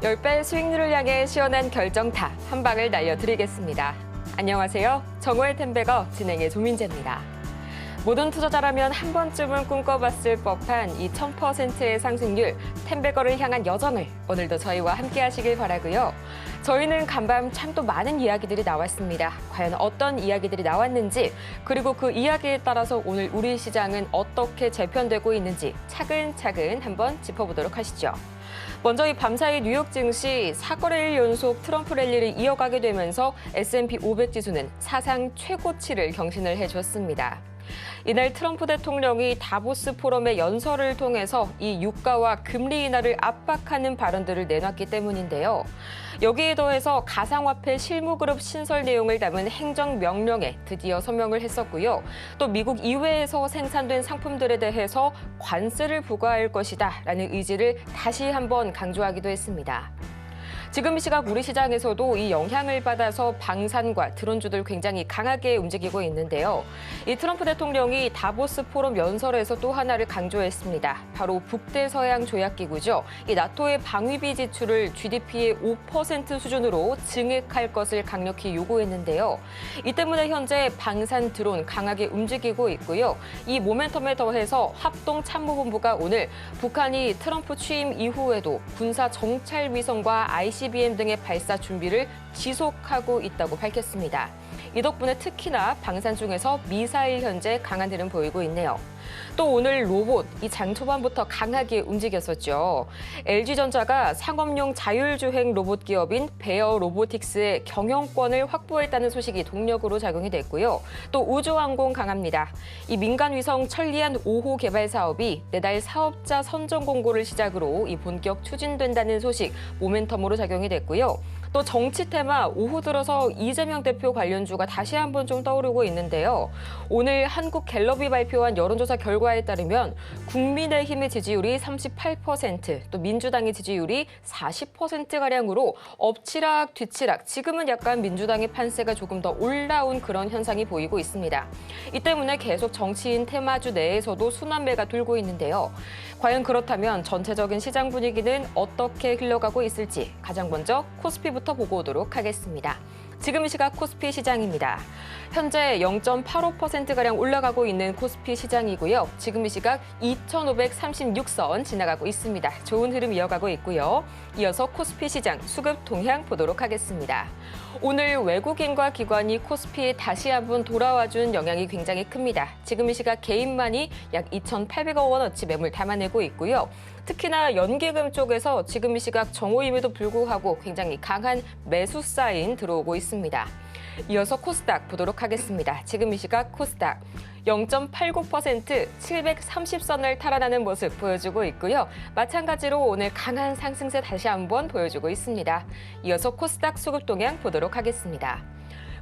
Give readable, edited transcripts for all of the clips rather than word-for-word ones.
10배 수익률을 향해 시원한 결정타 한 방을 날려드리겠습니다. 안녕하세요. 정오의 템베거 진행의 조민재입니다. 모든 투자자라면 한 번쯤은 꿈꿔봤을 법한 이 1000%의 상승률, 템베거를 향한 여정을 오늘도 저희와 함께 하시길 바라고요. 저희는 간밤 참 또 많은 이야기들이 나왔습니다. 과연 어떤 이야기들이 나왔는지, 그리고 그 이야기에 따라서 오늘 우리 시장은 어떻게 재편되고 있는지 차근차근 한번 짚어보도록 하시죠. 먼저 이 밤사이 뉴욕 증시 4거래일 연속 트럼프 랠리를 이어가게 되면서 S&P 500 지수는 사상 최고치를 경신을 해줬습니다. 이날 트럼프 대통령이 다보스 포럼의 연설을 통해서 이 유가와 금리 인하를 압박하는 발언들을 내놨기 때문인데요. 여기에 더해서 가상화폐 실무그룹 신설 내용을 담은 행정명령에 드디어 서명을 했었고요. 또 미국 이외에서 생산된 상품들에 대해서 관세를 부과할 것이다라는 의지를 다시 한번 강조하기도 했습니다. 지금 이 시각 우리 시장에서도 이 영향을 받아서 방산과 드론주들 굉장히 강하게 움직이고 있는데요. 이 트럼프 대통령이 다보스 포럼 연설에서 또 하나를 강조했습니다. 바로 북대서양 조약기구죠. 이 나토의 방위비 지출을 GDP의 5% 수준으로 증액할 것을 강력히 요구했는데요. 이 때문에 현재 방산 드론 강하게 움직이고 있고요. 이 모멘텀에 더해서 합동참모본부가 오늘 북한이 트럼프 취임 이후에도 군사 정찰 위성과 ICBM 등의 발사 준비를 지속하고 있다고 밝혔습니다. 이 덕분에 특히나 방산 중에서 미사일 현재 강한 흐름 보이고 있네요. 또 오늘 로봇, 이 장 초반부터 강하게 움직였었죠. LG전자가 상업용 자율주행 로봇 기업인 베어 로보틱스의 경영권을 확보했다는 소식이 동력으로 작용이 됐고요. 또 우주항공 강합니다. 이 민간위성 천리안 5호 개발 사업이 내달 사업자 선정 공고를 시작으로 이 본격 추진된다는 소식 모멘텀으로 작용이 됐고요. 또 정치 테마 오후 들어서 이재명 대표 관련주가 다시 한번 좀 떠오르고 있는데요. 오늘 한국갤럽이 발표한 여론조사 결과에 따르면 국민의힘의 지지율이 38%, 또 민주당의 지지율이 40%가량으로 엎치락 뒤치락, 지금은 약간 민주당의 판세가 조금 더 올라온 그런 현상이 보이고 있습니다. 이 때문에 계속 정치인 테마주 내에서도 순환매가 돌고 있는데요. 과연 그렇다면 전체적인 시장 분위기는 어떻게 흘러가고 있을지 가장 먼저 코스피부터 보고 오도록 하겠습니다. 지금 이 시각 코스피 시장입니다. 현재 0.85%가량 올라가고 있는 코스피 시장이고요. 지금 이 시각 2,536선 지나가고 있습니다. 좋은 흐름 이어가고 있고요. 이어서 코스피 시장 수급 동향 보도록 하겠습니다. 오늘 외국인과 기관이 코스피에 다시 한번 돌아와준 영향이 굉장히 큽니다. 지금 이 시각 개인만이 약 2,800억 원어치 매물 담아내고 있고요. 특히나 연기금 쪽에서 지금 이 시각 정오임에도 불구하고 굉장히 강한 매수 사인 들어오고 있습니다. 이어서 코스닥 보도록 하겠습니다. 지금 이 시각 코스닥 0.89% 730선을 탈환하는 모습 보여주고 있고요. 마찬가지로 오늘 강한 상승세 다시 한번 보여주고 있습니다. 이어서 코스닥 수급 동향 보도록 하겠습니다.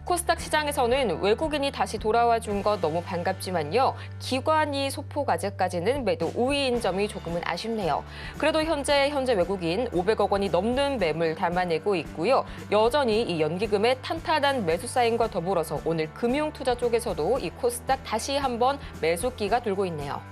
코스닥 시장에서는 외국인이 다시 돌아와 준 것 너무 반갑지만요. 기관이 소폭 아직까지는 매도 우위인 점이 조금은 아쉽네요. 그래도 현재 외국인 500억 원이 넘는 매물 담아내고 있고요. 여전히 이 연기금의 탄탄한 매수 사인과 더불어서 오늘 금융투자 쪽에서도 이 코스닥 다시 한번 매수기가 돌고 있네요.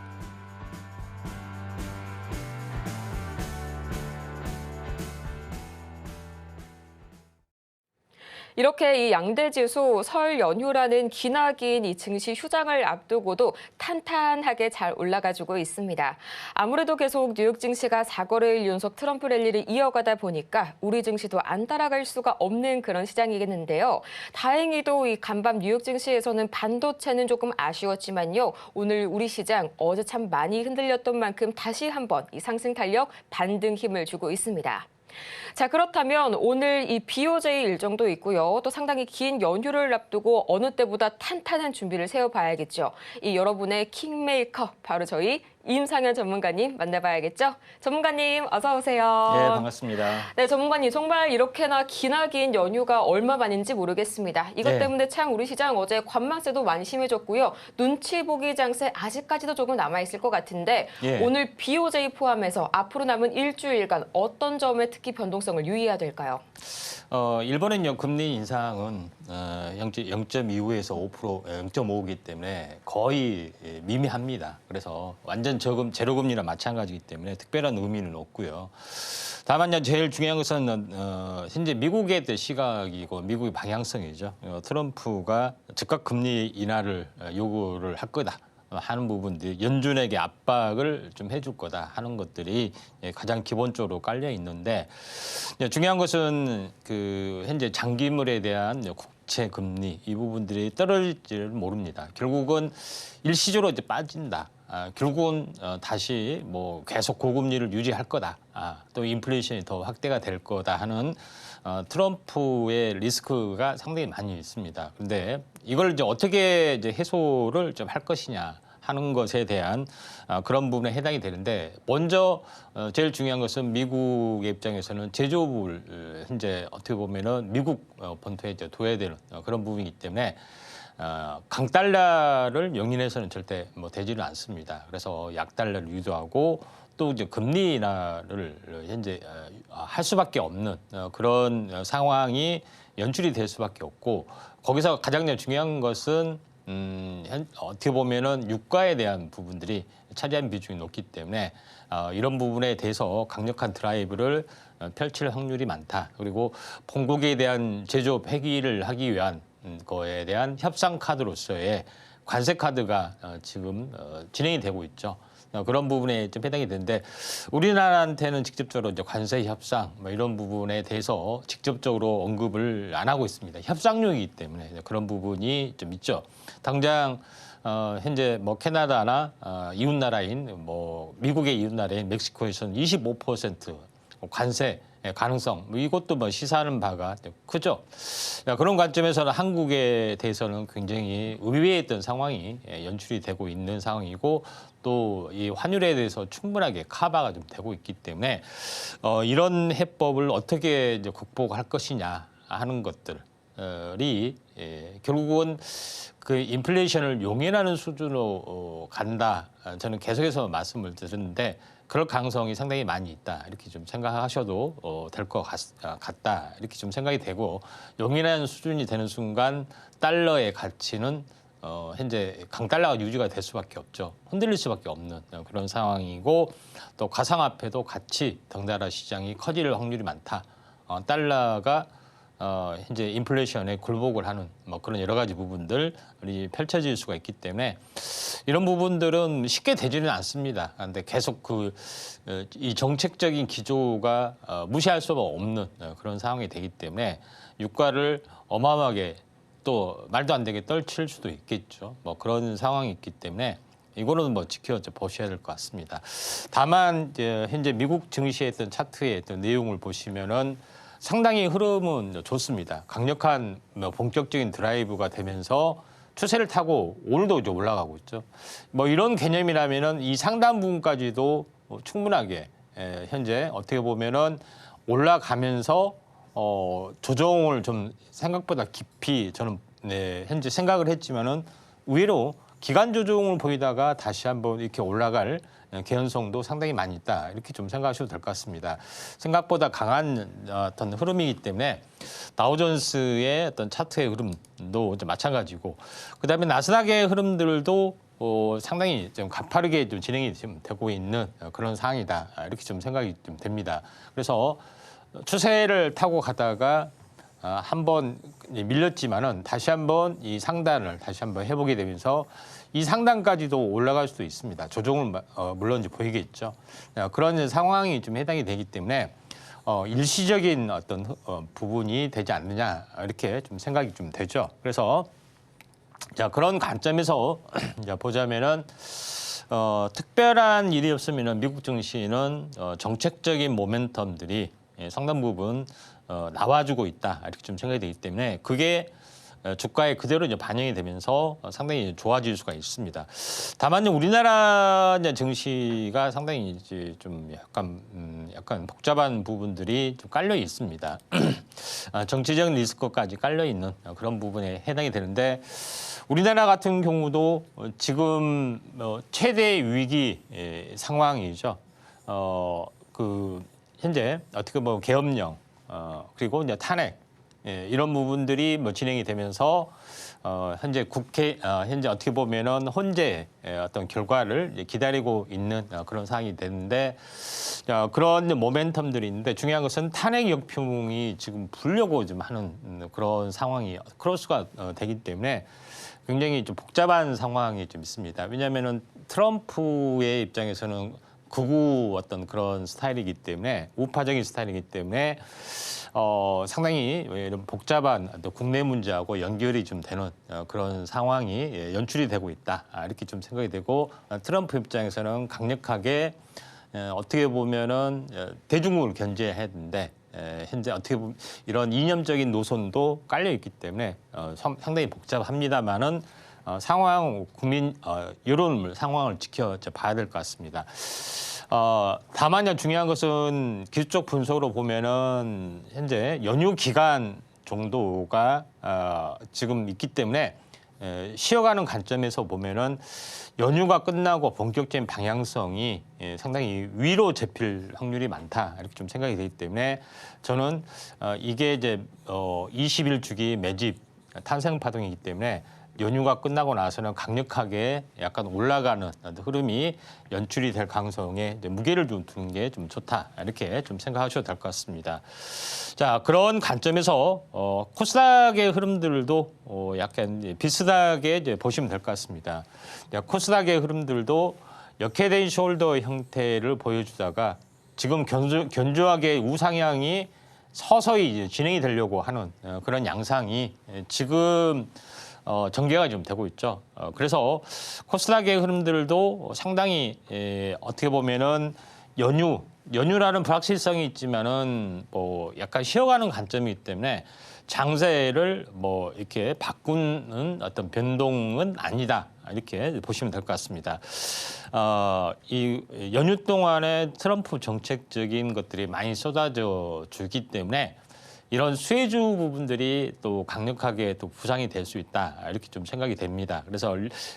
이렇게 이 양대 지수 설 연휴라는 기나긴 이 증시 휴장을 앞두고도 탄탄하게 잘 올라가주고 있습니다. 아무래도 계속 뉴욕 증시가 4거래일 연속 트럼프 랠리를 이어가다 보니까 우리 증시도 안 따라갈 수가 없는 그런 시장이겠는데요. 다행히도 이 간밤 뉴욕 증시에서는 반도체는 조금 아쉬웠지만요. 오늘 우리 시장 어제 참 많이 흔들렸던 만큼 다시 한번 이 상승 탄력 반등 힘을 주고 있습니다. 자, 그렇다면 오늘 이 BOJ 일정도 있고요. 또 상당히 긴 연휴를 앞두고 어느 때보다 탄탄한 준비를 세워봐야겠죠. 이 여러분의 킹메이커, 바로 저희 임상현 전문가님 만나봐야겠죠? 전문가님 어서 오세요. 네, 반갑습니다. 네, 전문가님 정말 이렇게나 기나긴 연휴가 얼마 만인지 모르겠습니다. 이것 네. 때문에 참 우리 시장 어제 관망세도 많이 심해졌고요. 눈치 보기 장세 아직까지도 조금 남아있을 것 같은데 예. 오늘 BOJ 포함해서 앞으로 남은 일주일간 어떤 점에 특히 변동성을 유의해야 될까요? 일본은요, 금리 인상은 0.25에서 5%, 0.5이기 때문에 거의 미미합니다. 그래서 완전 다른 저금 제로금리나 마찬가지이기 때문에 특별한 의미는 없고요. 다만 제일 중요한 것은 현재 미국의 시각이고 미국의 방향성이죠. 트럼프가 즉각 금리 인하를 요구를 할 거다 하는 부분들이 연준에게 압박을 좀 해줄 거다 하는 것들이 가장 기본적으로 깔려 있는데 중요한 것은 그 현재 장기물에 대한 국채 금리 이 부분들이 떨어질지를 모릅니다. 결국은 일시적으로 이제 빠진다. 결국은 다시 뭐 계속 고금리를 유지할 거다. 또 인플레이션이 더 확대가 될 거다 하는 트럼프의 리스크가 상당히 많이 있습니다. 그런데 이걸 이제 어떻게 이제 해소를 좀 할 것이냐 하는 것에 대한 그런 부분에 해당이 되는데 먼저 제일 중요한 것은 미국의 입장에서는 제조업을 현재 어떻게 보면은 미국 본토에 이제 둬야 되는 그런 부분이기 때문에 강달러를 용인해서는 절대 뭐 되지는 않습니다. 그래서 약달러를 유도하고 또 이제 금리 인하를 현재 할 수밖에 없는 그런 상황이 연출이 될 수밖에 없고 거기서 가장 중요한 것은 어떻게 보면은 유가에 대한 부분들이 차지하는 비중이 높기 때문에 이런 부분에 대해서 강력한 드라이브를 펼칠 확률이 많다. 그리고 본국에 대한 제조업 폐기를 하기 위한 거에 대한 협상 카드로서의 관세 카드가 지금 진행이 되고 있죠. 그런 부분에 좀 해당이 되는데 우리나라한테는 직접적으로 이제 관세 협상 뭐 이런 부분에 대해서 직접적으로 언급을 안 하고 있습니다. 협상용이기 때문에 그런 부분이 좀 있죠. 당장 현재 뭐 캐나다나 이웃 나라인 뭐 미국의 이웃 나라인 멕시코에서는 25% 관세 가능성 이것도 뭐 시사하는 바가 크죠. 그런 관점에서는 한국에 대해서는 굉장히 의외했던 상황이 연출이 되고 있는 상황이고 또 이 환율에 대해서 충분하게 커버가 좀 되고 있기 때문에 이런 해법을 어떻게 이제 극복할 것이냐 하는 것들이 결국은 그 인플레이션을 용인하는 수준으로 간다. 저는 계속해서 말씀을 드렸는데 그럴 가능성이 상당히 많이 있다. 이렇게 좀 생각하셔도 될 것 같다. 이렇게 좀 생각이 되고 용인하는 수준이 되는 순간 달러의 가치는 현재 강달러가 유지가 될 수밖에 없죠. 흔들릴 수밖에 없는 그런 상황이고 또 가상화폐도 같이 덩달아 시장이 커질 확률이 많다. 달러가 현재 인플레이션에 굴복을 하는 뭐 그런 여러 가지 부분들이 펼쳐질 수가 있기 때문에 이런 부분들은 쉽게 되지는 않습니다. 그런데 계속 이 정책적인 기조가 무시할 수가 없는 그런 상황이 되기 때문에 유가를 어마어마하게 또 말도 안 되게 떨칠 수도 있겠죠. 뭐 그런 상황이 있기 때문에 이거는 뭐 지켜보셔야 될 것 같습니다. 다만 현재 미국 증시의 어떤 차트의 어떤 내용을 보시면은 상당히 흐름은 좋습니다. 강력한 본격적인 드라이브가 되면서 추세를 타고 오늘도 이제 올라가고 있죠. 뭐 이런 개념이라면은 이 상단 부분까지도 충분하게 현재 어떻게 보면은 올라가면서 조정을 좀 생각보다 깊이 저는 현재 생각을 했지만은 의외로 기간 조정을 보이다가 다시 한번 이렇게 올라갈 개연성도 상당히 많이 있다. 이렇게 좀 생각하셔도 될 것 같습니다. 생각보다 강한 어떤 흐름이기 때문에 다우존스의 어떤 차트의 흐름도 이제 마찬가지고 그다음에 나스닥의 흐름들도 상당히 좀 가파르게 좀 진행이 좀 되고 있는 그런 상황이다. 이렇게 좀 생각이 좀 됩니다. 그래서 추세를 타고 가다가 한번 밀렸지만은 다시 한번 이 상단을 다시 한번 해보게 되면서 이 상단까지도 올라갈 수도 있습니다. 조정은 물론 이제 보이겠죠. 그런 상황이 좀 해당이 되기 때문에 일시적인 어떤 부분이 되지 않느냐 이렇게 좀 생각이 좀 되죠. 그래서 자 그런 관점에서 보자면은 특별한 일이 없으면은 미국 증시는 정책적인 모멘텀들이 상당 부분 나와주고 있다 이렇게 좀 생각이 되기 때문에 그게 주가에 그대로 이제 반영이 되면서 상당히 좋아질 수가 있습니다. 다만 우리나라 증시가 상당히 이제 좀 약간 복잡한 부분들이 좀 깔려 있습니다. 정치적 리스크까지 깔려 있는 그런 부분에 해당이 되는데 우리나라 같은 경우도 지금 최대 위기 상황이죠. 현재 어떻게 보면 계엄령 그리고 이제 탄핵 이런 부분들이 뭐 진행이 되면서 현재 현재 어떻게 보면은 헌재의 어떤 결과를 이제 기다리고 있는 그런 상황이 되는데 그런 모멘텀들이 있는데 중요한 것은 탄핵 역풍이 지금 불려고 좀 하는 그런 상황이 크로스가 되기 때문에 굉장히 좀 복잡한 상황이 좀 있습니다. 왜냐하면은 트럼프의 입장에서는 극우 어떤 그런 스타일이기 때문에 우파적인 스타일이기 때문에 상당히 이런 복잡한 또 국내 문제하고 연결이 좀 되는 그런 상황이 연출이 되고 있다 이렇게 좀 생각이 되고 트럼프 입장에서는 강력하게 어떻게 보면은 대중국을 견제해야 되는데 현재 어떻게 보면 이런 이념적인 노선도 깔려 있기 때문에 상당히 복잡합니다만은 국민 여론 상황을 지켜봐야 될 것 같습니다. 다만요 중요한 것은 기술적 분석으로 보면은 현재 연휴 기간 정도가 지금 있기 때문에 쉬어가는 관점에서 보면은 연휴가 끝나고 본격적인 방향성이 상당히 위로 잡힐 확률이 많다 이렇게 좀 생각이 되기 때문에 저는 이게 이제 20일 주기 매집 탄생 파동이기 때문에 연휴가 끝나고 나서는 강력하게 약간 올라가는 흐름이 연출이 될 가능성에 무게를 좀 두는 게 좀 좋다 이렇게 좀 생각하셔도 될 것 같습니다. 자 그런 관점에서 코스닥의 흐름들도 약간 비슷하게 이제 보시면 될 것 같습니다. 코스닥의 흐름들도 역헤드앤 숄더 형태를 보여주다가 지금 견조하게 우상향이 서서히 이제 진행이 되려고 하는 그런 양상이 지금 전개가 좀 되고 있죠. 그래서 코스닥의 흐름들도 상당히 어떻게 보면은 연휴라는 불확실성이 있지만은 뭐 약간 쉬어가는 관점이기 때문에 장세를 뭐 이렇게 바꾸는 어떤 변동은 아니다. 이렇게 보시면 될 것 같습니다. 이 연휴 동안에 트럼프 정책적인 것들이 많이 쏟아져 주기 때문에 이런 수혜주 부분들이 또 강력하게 또 부상이 될 수 있다 이렇게 좀 생각이 됩니다. 그래서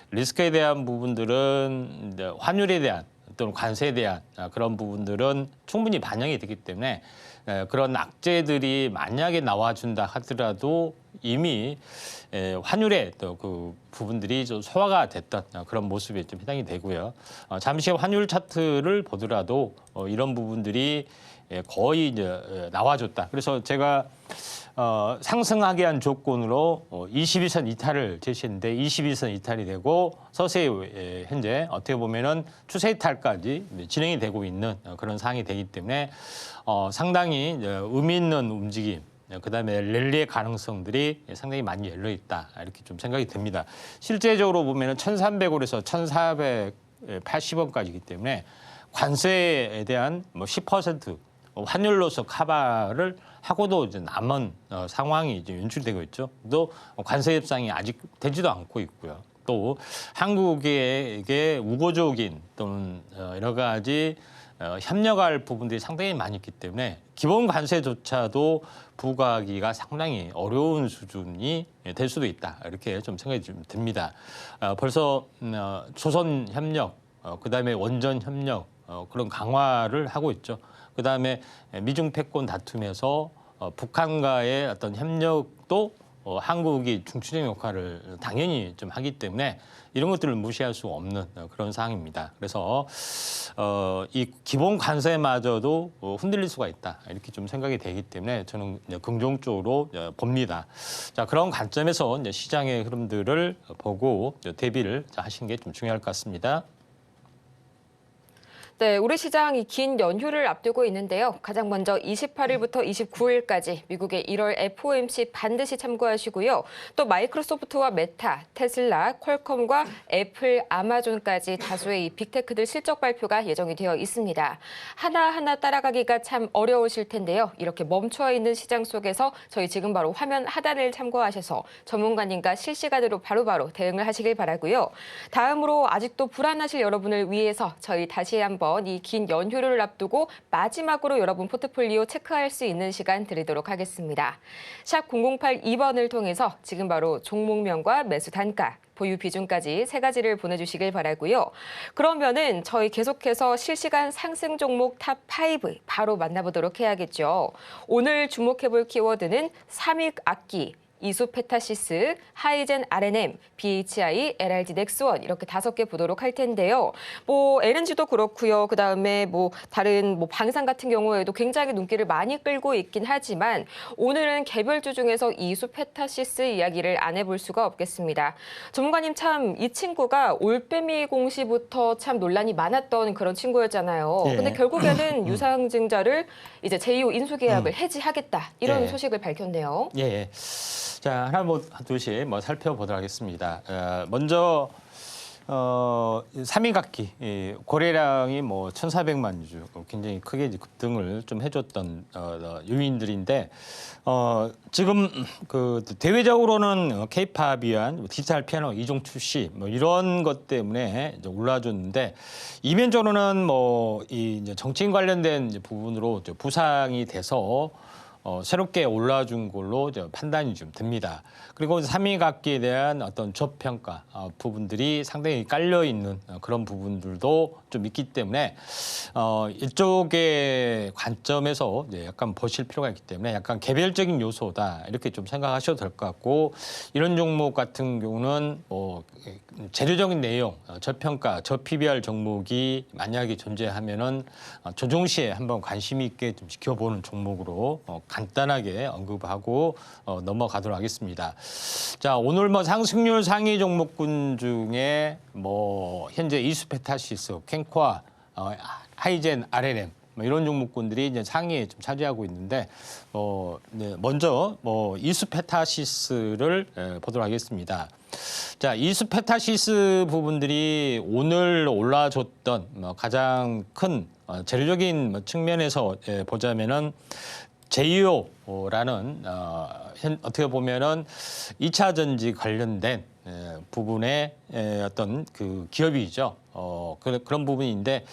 리스크에 대한 부분들은 환율에 대한 또는 관세에 대한 그런 부분들은 충분히 반영이 되기 때문에 그런 악재들이 만약에 나와준다 하더라도 이미 환율의 또 그 부분들이 좀 소화가 됐던 그런 모습에 좀 해당이 되고요. 잠시 환율 차트를 보더라도 이런 부분들이 거의 이제 나와줬다. 그래서 제가 상승하게 한 조건으로 22선 이탈을 제시했는데 22선 이탈이 되고 서서히 현재 어떻게 보면은 추세 이탈까지 진행이 되고 있는 그런 상황이 되기 때문에 상당히 의미 있는 움직임. 그다음에 랠리의 가능성들이 상당히 많이 열려 있다 이렇게 좀 생각이 듭니다. 실제적으로 보면은 1,300원에서 1,480원까지이기 때문에 관세에 대한 뭐 10% 환율로서 커버를 하고도 이제 남은 상황이 이제 연출되고 있죠. 또 관세 협상이 아직 되지도 않고 있고요. 또 한국에게 우호적인 또는 여러 가지 협력할 부분들이 상당히 많이 있기 때문에 기본 관세조차도 부과하기가 상당히 어려운 수준이 될 수도 있다. 이렇게 좀 생각이 좀 듭니다. 벌써 조선 협력, 그다음에 원전 협력 그런 강화를 하고 있죠. 그다음에 미중 패권 다툼에서 북한과의 어떤 협력도 한국이 중추적 역할을 당연히 좀 하기 때문에 이런 것들을 무시할 수 없는 그런 상황입니다. 그래서 이 기본 관세마저도 흔들릴 수가 있다 이렇게 좀 생각이 되기 때문에 저는 긍정적으로 봅니다. 자 그런 관점에서 이제 시장의 흐름들을 보고 대비를 하시는 게 좀 중요할 것 같습니다. 네, 우리 시장이 긴 연휴를 앞두고 있는데요. 가장 먼저 28일부터 29일까지 미국의 1월 FOMC 반드시 참고하시고요. 또 마이크로소프트와 메타, 테슬라, 퀄컴과 애플, 아마존까지 다수의 이 빅테크들 실적 발표가 예정이 되어 있습니다. 하나하나 따라가기가 참 어려우실 텐데요. 이렇게 멈춰 있는 시장 속에서 저희 지금 바로 화면 하단을 참고하셔서 전문가님과 실시간으로 바로바로 대응을 하시길 바라고요. 다음으로 아직도 불안하실 여러분을 위해서 저희 다시 한번 한번 이 긴 연휴를 앞두고 마지막으로 여러분 포트폴리오 체크할 수 있는 시간 드리도록 하겠습니다. 샵 0082번을 통해서 지금 바로 종목명과 매수 단가, 보유 비중까지 세 가지를 보내주시길 바라고요. 그러면은 저희 계속해서 실시간 상승 종목 탑5 바로 만나보도록 해야겠죠. 오늘 주목해볼 키워드는 삼익악기, 이수페타시스, 하이젠 R&M, BHI, LRD 넥스원 이렇게 5개 보도록 할 텐데요. 뭐 LNG도 그렇고요. 그다음에 뭐 다른 뭐 방산 같은 경우에도 굉장히 눈길을 많이 끌고 있긴 하지만 오늘은 개별주 중에서 이수페타시스 이야기를 안 해볼 수가 없겠습니다. 전문가님 참 이 친구가 올빼미 공시부터 참 논란이 많았던 그런 친구였잖아요. 예. 근데 결국에는 유상증자를 이제 제2호 인수계약을 해지하겠다 이런 예. 소식을 밝혔네요. 예. 자, 하나 뭐 둘씩 뭐 살펴보도록 하겠습니다. 먼저 삼익악기 거래량이 뭐 1,400만 주 굉장히 크게 이제 급등을 좀 해줬던 요인들인데 지금 그 대외적으로는 K-팝 위한 디지털 피아노 이종 출시 뭐 이런 것 때문에 이제 올라줬는데 이면적으로는 뭐 이 정치인 관련된 이제 부분으로 이제 부상이 돼서 새롭게 올라준 걸로 판단이 좀 됩니다. 그리고 삼익악기에 대한 어떤 저평가 부분들이 상당히 깔려 있는 그런 부분들도 좀 있기 때문에 이쪽의 관점에서 이제 약간 보실 필요가 있기 때문에 약간 개별적인 요소다 이렇게 좀 생각하셔도 될 것 같고 이런 종목 같은 경우는 재료적인 내용, 저평가, 저PBR 종목이 만약에 존재하면은 조정 시에 한번 관심 있게 좀 지켜보는 종목으로 간단하게 언급하고 넘어가도록 하겠습니다. 자, 오늘 뭐 상승률 상위 종목군 중에 뭐 현재 이수페타시스, 캔코아, 하이젠, R&M 뭐 이런 종목군들이 이제 상위에 좀 차지하고 있는데 네, 먼저 이수페타시스를 보도록 하겠습니다. 자, 이수페타시스 부분들이 오늘 올라줬던 가장 큰 재료적인 측면에서 보자면은 제2호라는 어떻게 보면은 2차 전지 관련된 부분의 어떤 그 기업이죠. 그런 부분인데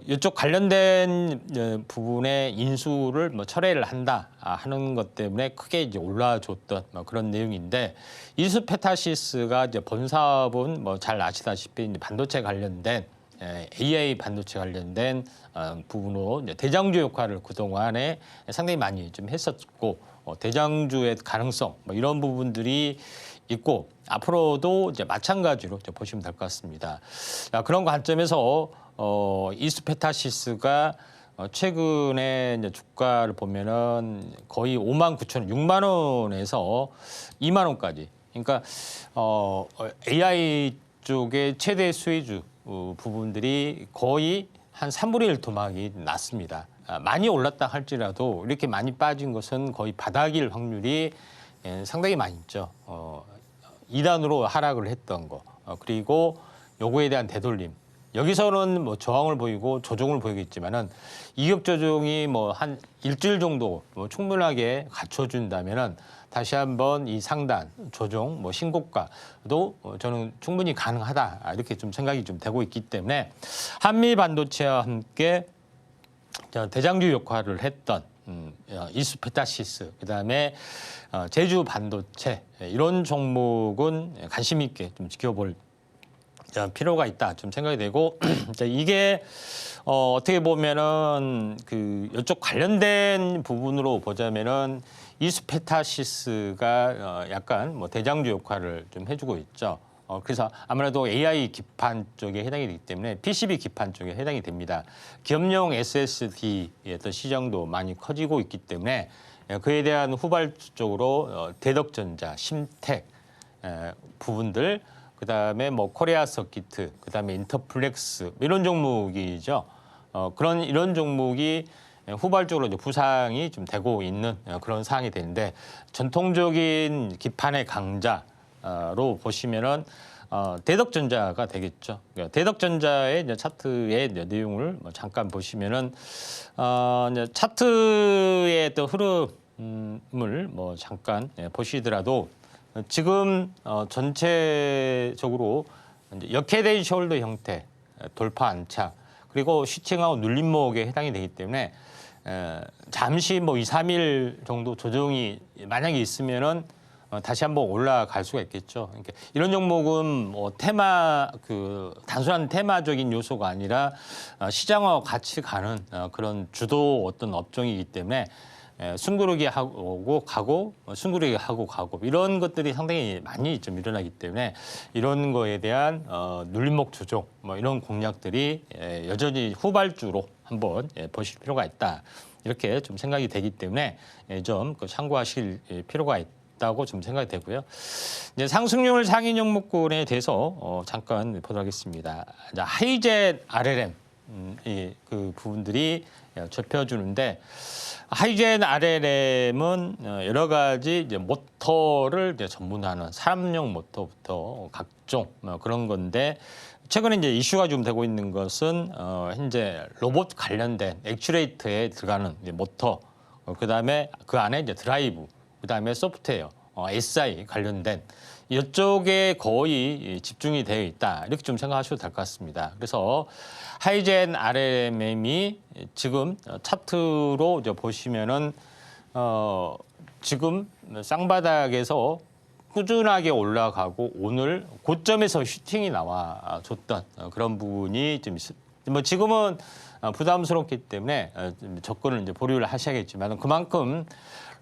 이쪽 관련된 부분의 인수를 뭐 철회를 한다 하는 것 때문에 크게 이제 올라줬던 그런 내용인데 이수페타시스가 이제 본 사업은 뭐 잘 아시다시피 이제 반도체 관련된 AI 반도체 관련된 부분으로 이제 대장주 역할을 그동안에 상당히 많이 좀 했었고 대장주의 가능성 뭐 이런 부분들이 있고 앞으로도 이제 마찬가지로 이제 보시면 될 것 같습니다. 자, 그런 관점에서 이수페타시스가 최근에 이제 주가를 보면은 거의 59,000원, 6만 원에서 2만 원까지. 그러니까 AI 쪽의 최대 수혜주 부분들이 거의 한 3분의 1 도막이 났습니다. 많이 올랐다 할지라도 이렇게 많이 빠진 것은 거의 바닥일 확률이 상당히 많이 있죠. 2단으로 하락을 했던 거 그리고 요거에 대한 되돌림. 여기서는 뭐 저항을 보이고 조정을 보이겠지만은 이격 조정이 뭐 한 일주일 정도 뭐 충분하게 갖춰준다면은 다시 한번 이 상단 조정 뭐 신고가도 저는 충분히 가능하다 이렇게 좀 생각이 좀 되고 있기 때문에 한미 반도체와 함께 대장주 역할을 했던 이수페타시스 그다음에 제주 반도체 이런 종목은 관심 있게 좀 지켜볼 필요가 있다 좀 생각이 되고 이게 어떻게 보면은 그 이쪽 관련된 부분으로 보자면은 이수페타시스가 약간 뭐 대장주 역할을 좀 해주고 있죠. 그래서 아무래도 AI 기판 쪽에 해당이 되기 때문에 PCB 기판 쪽에 해당이 됩니다. 기업용 SSD의 어떤 시장도 많이 커지고 있기 때문에 그에 대한 후발적으로 대덕전자, 심텍 부분들, 그다음에 뭐 코리아 서키트, 그다음에 인터플렉스 이런 종목이죠. 이런 종목이 후발적으로 이제 부상이 좀 되고 있는 그런 상황이 되는데 전통적인 기판의 강자로 보시면은 대덕전자가 되겠죠. 대덕전자의 이제 차트의 이제 내용을 잠깐 보시면은 이제 차트의 또 흐름을 뭐 잠깐 보시더라도 지금 전체적으로 이제 역헤드 숄더 형태 돌파 안착 그리고 슈팅하고 눌림목에 해당이 되기 때문에 잠시 뭐 2, 3일 정도 조정이 만약에 있으면은 다시 한번 올라갈 수가 있겠죠. 그러니까 이런 종목은 뭐 단순한 테마적인 요소가 아니라 시장과 같이 가는 그런 주도 어떤 업종이기 때문에 숨고르기 하고 가고 숨고르기 하고 가고 이런 것들이 상당히 많이 좀 일어나기 때문에 이런 거에 대한 눌림목 조정 뭐 이런 공략들이 여전히 후발주로 한번 보실 필요가 있다. 이렇게 좀 생각이 되기 때문에 좀 참고하실 필요가 있다고 좀 생각이 되고요. 이제 상승률 상위 종목군에 대해서 잠깐 보도록 하겠습니다. 하이젠 RLM 그 부분들이 좁혀주는데 하이젠 RLM은 여러 가지 이제 모터를 이제 전문하는 사람용 모터부터 각종 그런 건데 최근에 이제 이슈가 좀 되고 있는 것은 현재 로봇 관련된 액추레이터에 들어가는 이제 모터, 그다음에 그 안에 이제 드라이브, 그다음에 소프트웨어, SI 관련된 이쪽에 거의 집중이 되어 있다. 이렇게 좀 생각하셔도 될 것 같습니다. 그래서 하이젠 RMM이 지금 차트로 이제 보시면은 지금 쌍바닥에서 꾸준하게 올라가고 오늘 고점에서 슈팅이 나와줬던 그런 부분이 좀 뭐 지금은 부담스럽기 때문에 접근을 이제 보류를 하셔야겠지만 그만큼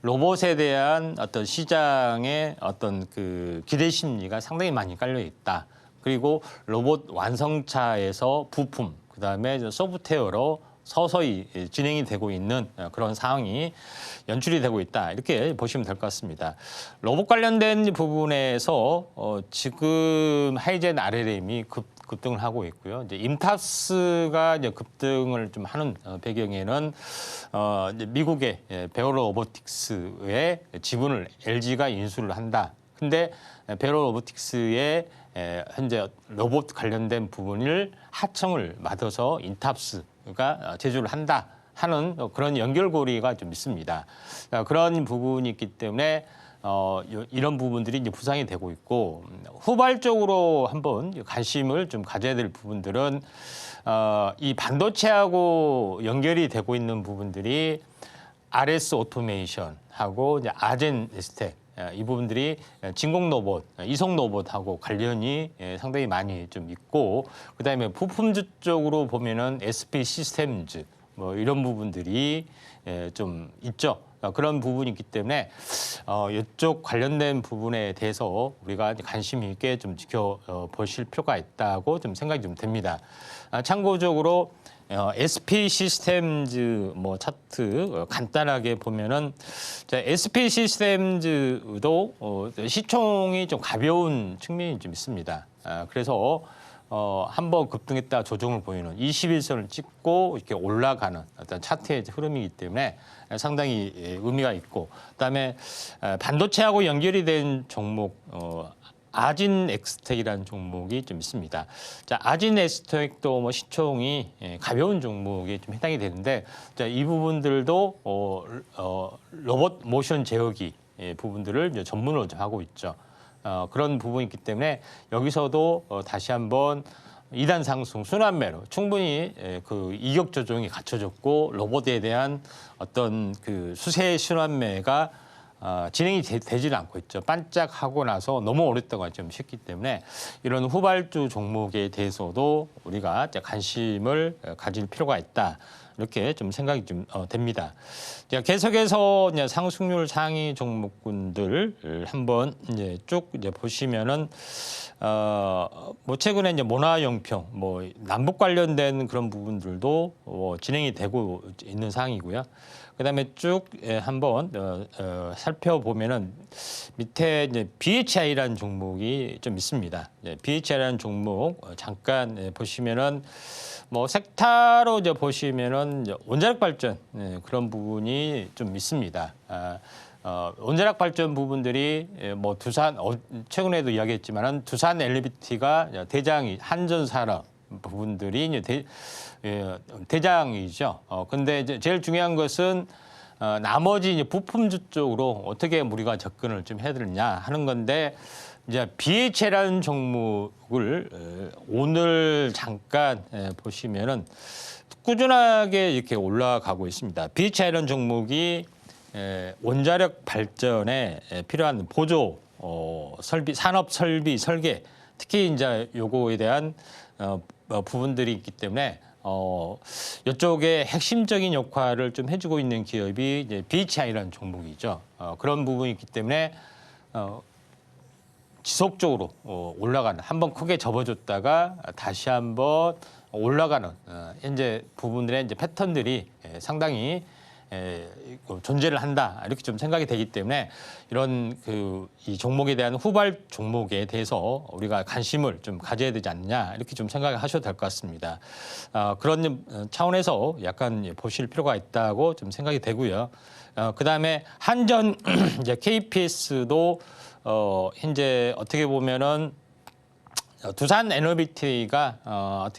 로봇에 대한 어떤 시장의 어떤 그 기대 심리가 상당히 많이 깔려 있다. 그리고 로봇 완성차에서 부품, 그다음에 소프트웨어로 서서히 진행이 되고 있는 그런 상황이 연출이 되고 있다. 이렇게 보시면 될 것 같습니다. 로봇 관련된 부분에서 지금 하이젠 RLM이 급등을 하고 있고요. 이제 임탑스가 이제 급등을 좀 하는 배경에는 이제 미국의 베어로 로보틱스의 지분을 LG가 인수를 한다. 근데 베어로 로보틱스의 현재 로봇 관련된 부분을 하청을 맡아서 인탑스가 제조를 한다 하는 그런 연결고리가 좀 있습니다. 그런 부분이 있기 때문에 이런 부분들이 이제 부상이 되고 있고 후발적으로 한번 관심을 좀 가져야 될 부분들은 이 반도체하고 연결이 되고 있는 부분들이 RS 오토메이션하고 이제 아젠 에스텍 이 부분들이 진공 로봇, 이송 로봇하고 관련이 상당히 많이 좀 있고 그다음에 부품주 쪽으로 보면은 SP 시스템즈 뭐 이런 부분들이 좀 있죠. 그런 부분이 있기 때문에 이쪽 관련된 부분에 대해서 우리가 관심 있게 좀 지켜보실 필요가 있다고 좀 생각이 좀 됩니다. 참고적으로 SP 시스템즈 뭐 차트 간단하게 보면은 SP 시스템즈도 시총이 좀 가벼운 측면이 좀 있습니다. 그래서 한번 급등했다 조정을 보이는 21선을 찍고 이렇게 올라가는 어떤 차트의 흐름이기 때문에 상당히 의미가 있고 그다음에 반도체하고 연결이 된 종목 아진 엑스텍이라는 종목이 좀 있습니다. 자, 아진 엑스텍도 뭐 시총이 가벼운 종목에 좀 해당이 되는데 자, 이 부분들도 로봇 모션 제어기 부분들을 이제 전문으로 좀 하고 있죠. 그런 부분이 있기 때문에 여기서도 다시 한번 2단 상승 순환매로 충분히 그 이격 조정이 갖춰졌고 로봇에 대한 어떤 그 수세 순환매가 진행이 되지는 않고 있죠. 반짝하고 나서 너무 오랫동안 좀 쉬었기 때문에 이런 후발주 종목에 대해서도 우리가 관심을 가질 필요가 있다. 이렇게 좀 생각이 좀 됩니다. 계속해서 이제 상승률 상위 종목군들 한번 이제 쭉 이제 보시면은 뭐 최근에 이제 모나용평 뭐 남북 관련된 그런 부분들도 진행이 되고 있는 상황이고요. 그다음에 쭉 한번 살펴보면은 밑에 이제 BHI라는 종목이 좀 있습니다. BHI라는 종목 잠깐 보시면은 뭐 섹터로 이제 보시면은 원자력 발전 그런 부분이 좀 있습니다. 원자력 발전 부분들이 뭐 두산 최근에도 이야기했지만은 두산 LBT가 대장이 한전산업 부분들이 이제 대장이죠. 근데 이제 제일 중요한 것은 나머지 이제 부품주 쪽으로 어떻게 우리가 접근을 좀 해야 되느냐 하는 건데 이제 BH라는 종목을 오늘 잠깐 보시면은 꾸준하게 이렇게 올라가고 있습니다. BH라는 종목이 원자력 발전에 필요한 보조 설비, 산업 설비 설계, 특히 이제 요거에 대한 부분들이 있기 때문에 이쪽에 핵심적인 역할을 좀 해주고 있는 기업이 이제 BHI라는 종목이죠. 그런 부분이 있기 때문에 지속적으로 올라가는, 한번 크게 접어줬다가 다시 한번 올라가는 현재 부분들의 이제 패턴들이 상당히 존재를 한다, 이렇게 좀 생각이 되기 때문에 이런 이 종목에 대한 후발 종목에 대해서 우리가 관심을 좀 가져야 되지 않느냐, 이렇게 좀 생각을 하셔도 될 것 같습니다. 그런 차원에서 약간 보실 필요가 있다고 좀 생각이 되고요. 그다음에 한전 이제 KPS도 현재 어떻게 보면은 두산 에너비티가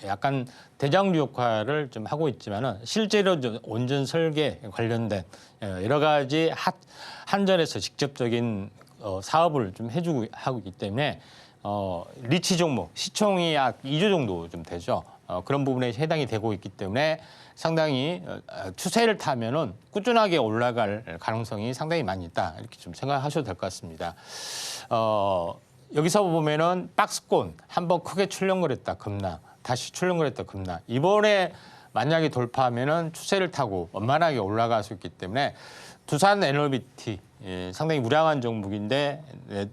약간 대장주 역할을 좀 하고 있지만은 실제로 좀 원전 설계 관련된 여러 가지 한전에서 직접적인 사업을 좀 해주고 하고 있기 때문에 리치 종목 시총이 약 2조 정도 좀 되죠. 그런 부분에 해당이 되고 있기 때문에 상당히 추세를 타면은 꾸준하게 올라갈 가능성이 상당히 많이 있다, 이렇게 좀 생각하셔도 될 것 같습니다. 여기서 보면은 박스권 한번 크게 출렁을 했다 급락, 다시 출렁을 했다 급락. 이번에 만약에 돌파하면은 추세를 타고 원만하게 올라갈 수 있기 때문에 두산 에너비티 상당히 우량한 종목인데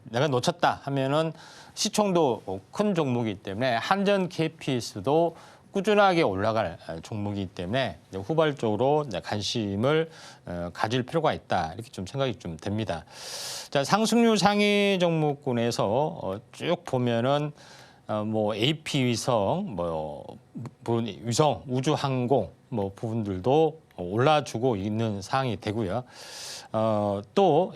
내가 놓쳤다 하면은 시총도 큰 종목이기 때문에 한전 KPS도 꾸준하게 올라갈 종목이기 때문에 후발적으로 관심을 가질 필요가 있다, 이렇게 좀 생각이 좀 됩니다. 자, 상승률 상위 종목군에서 쭉 보면은 뭐 AP 위성, 위성, 우주항공 부분들도 올라주고 있는 상황이 되고요. 또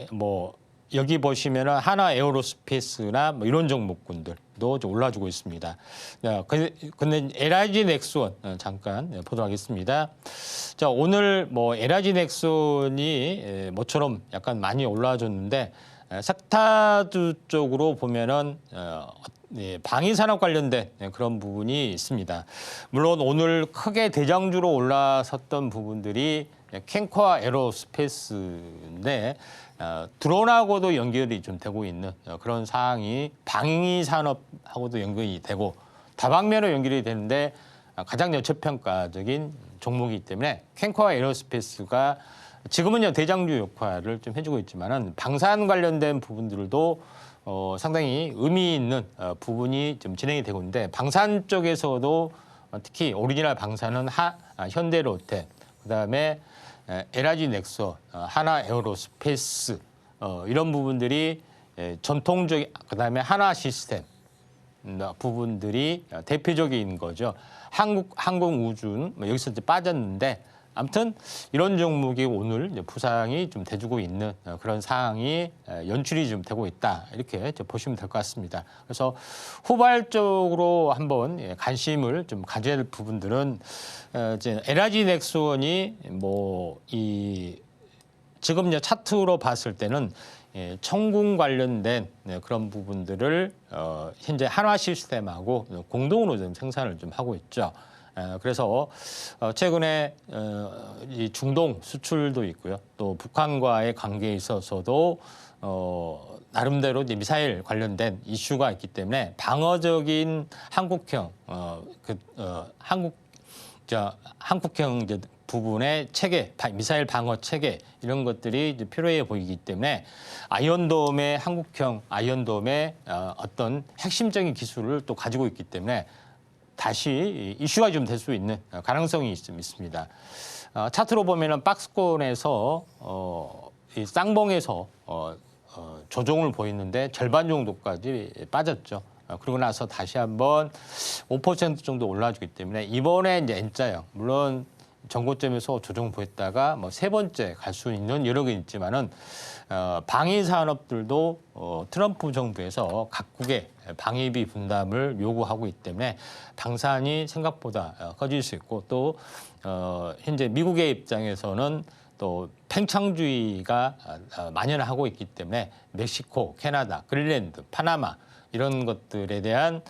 여기 보시면은 하나 에어로스페이스나 이런 종목군들도 좀 올라주고 있습니다. 근데 LIG 넥스원 잠깐 보도록 하겠습니다. 자, 오늘 LIG 넥스원이 모처럼 약간 많이 올라와줬는데 섹타주 쪽으로 보면은 방위산업 관련된 그런 부분이 있습니다. 물론 오늘 크게 대장주로 올라섰던 부분들이 캔코아 에어로스페이스인데 드론하고도 연결이 좀 되고 있는 그런 사항이 방위산업하고도 연결이 되고 다방면으로 연결이 되는데 가장 저평가적인 종목이기 때문에 캔코아 에어로스페이스가 지금은요 대장주 역할을 좀 해주고 있지만은 방산 관련된 부분들도 상당히 의미 있는 부분이 좀 진행이 되고 있는데 방산 쪽에서도 특히 오리지널 방산은 현대로템, 그다음에 LIG 넥스원, 하나 에어로스페이스 이런 부분들이 전통적인, 그다음에 하나 시스템 부분들이 대표적인 거죠. 항공우주는 여기서 이제 빠졌는데 아무튼 이런 종목이 오늘 부상이 좀 돼주고 있는 그런 상황이 연출이 좀 되고 있다, 이렇게 보시면 될 것 같습니다. 그래서 후발적으로 한번 관심을 좀 가져야 될 부분들은 이제 LIG 넥스원이 지금 이제 차트로 봤을 때는 청궁 관련된 그런 부분들을 현재 한화 시스템하고 공동으로 좀 생산을 좀 하고 있죠. 그래서 최근에 이 중동 수출도 있고요. 또 북한과의 관계에 있어서도 나름대로 이제 미사일 관련된 이슈가 있기 때문에 방어적인 한국형 한국형 이제 부분의 체계, 미사일 방어 체계 이런 것들이 이제 필요해 보이기 때문에 아이언돔의 한국형 아이언돔의 어떤 핵심적인 기술을 또 가지고 있기 때문에 다시 이슈가 좀 될 수 있는 가능성이 좀 있습니다. 차트로 보면은 박스권에서 이 쌍봉에서 조정을 보이는데 절반 정도까지 빠졌죠. 그러고 나서 다시 한번 5% 정도 올라주기 때문에 이번에 이제 N자형, 물론 전고점에서 조정 보였다가 세 번째 갈 수 있는 여러 개 있지만은 방위 산업들도 트럼프 정부에서 각국의 방위비 분담을 요구하고 있기 때문에 방산이 생각보다 커질 수 있고 또 현재 미국의 입장에서는 또 팽창주의가 만연하고 있기 때문에 멕시코, 캐나다, 그린랜드, 파나마 이런 것들에 대한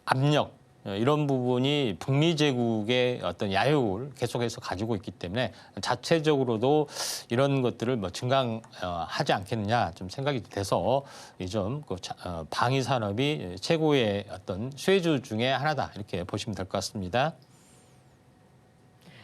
압력 이런 부분이 북미 제국의 어떤 야욕을 계속해서 가지고 있기 때문에 자체적으로도 이런 것들을 뭐 증강하지 않겠느냐 좀 생각이 돼서 이 점 방위 산업이 최고의 어떤 수혜주 중에 하나다 이렇게 보시면 될 것 같습니다.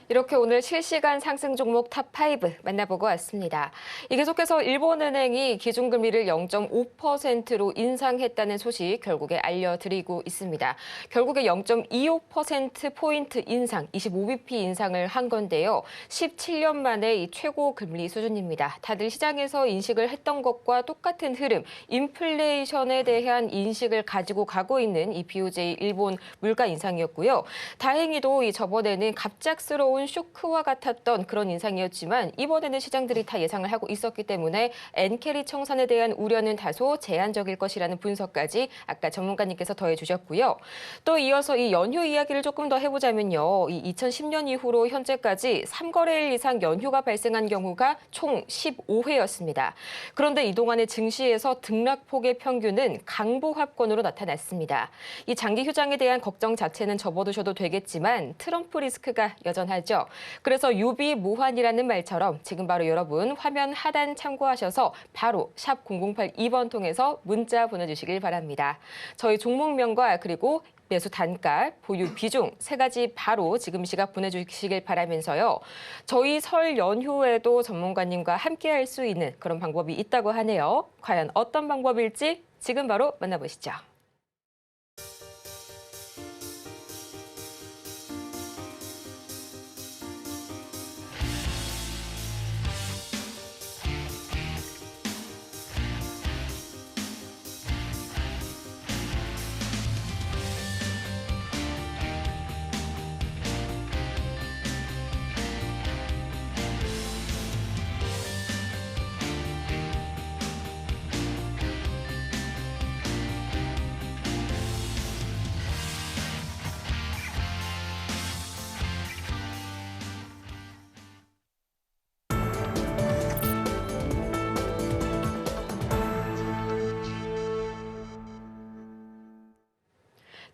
이렇게 오늘 실시간 상승 종목 탑5 만나보고 왔습니다. 계속해서 일본은행이 기준금리를 0.5%로 인상했다는 소식 결국에 알려드리고 있습니다. 결국에 0.25%포인트 인상, 25bp 인상을 한 건데요. 17년 만에 이 최고 금리 수준입니다. 다들 시장에서 인식을 했던 것과 똑같은 흐름, 인플레이션에 대한 인식을 가지고 가고 있는 이 BOJ 일본 물가 인상이었고요. 다행히도 저번에는 갑작스러운 쇼크와 같았던 그런 인상이었지만 이번에는 시장들이 다 예상을 하고 있었기 때문에 엔캐리 청산에 대한 우려는 다소 제한적일 것이라는 분석까지 아까 전문가님께서 더해주셨고요. 또 이어서 이 연휴 이야기를 조금 더 해보자면요. 이 2010년 이후로 현재까지 3거래일 이상 연휴가 발생한 경우가 총 15회였습니다. 그런데 이동안의 증시에서 등락폭의 평균은 강보합권으로 나타났습니다. 이 장기 휴장에 대한 걱정 자체는 접어두셔도 되겠지만 트럼프 리스크가 여전하죠. 그래서 유비무환이라는 말처럼 지금 바로 여러분 화면 하단 참고하셔서 바로 샵 0082번 통해서 문자 보내주시길 바랍니다. 저희 종목명과 그리고 매수 단가, 보유 비중 세 가지 바로 지금 시각 보내주시길 바라면서요. 저희 설 연휴에도 전문가님과 함께할 수 있는 그런 방법이 있다고 하네요. 과연 어떤 방법일지 지금 바로 만나보시죠.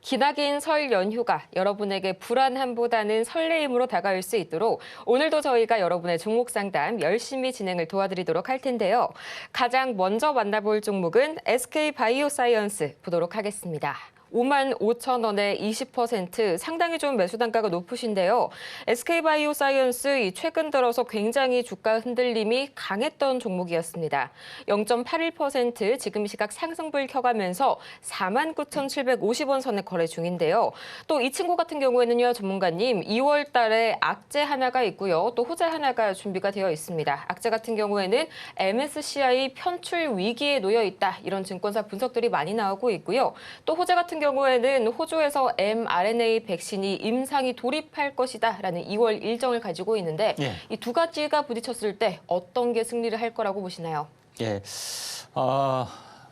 기나긴 설 연휴가 여러분에게 불안함보다는 설레임으로 다가올 수 있도록 오늘도 저희가 여러분의 종목 상담 열심히 진행을 도와드리도록 할 텐데요. 가장 먼저 만나볼 종목은 SK바이오사이언스 보도록 하겠습니다. 55,000원에 20% 상당히 좀 매수 단가가 높으신데요. SK바이오사이언스 최근 들어서 굉장히 주가 흔들림이 강했던 종목이었습니다. 0.81% 지금 시각 상승불 켜가면서 49,750원 선에 거래 중인데요. 또 이 친구 같은 경우에는요, 전문가님 2월 달에 악재 하나가 있고요. 또 호재 하나가 준비가 되어 있습니다. 악재 같은 경우에는 MSCI 편출 위기에 놓여 있다. 이런 증권사 분석들이 많이 나오고 있고요. 또 호재 같은 경우에는 호주에서 mRNA 백신이 임상이 돌입할 것이다라는 2월 일정을 가지고 있는데 이 두 가지가 부딪혔을 때 어떤 게 승리를 할 거라고 보시나요? 예,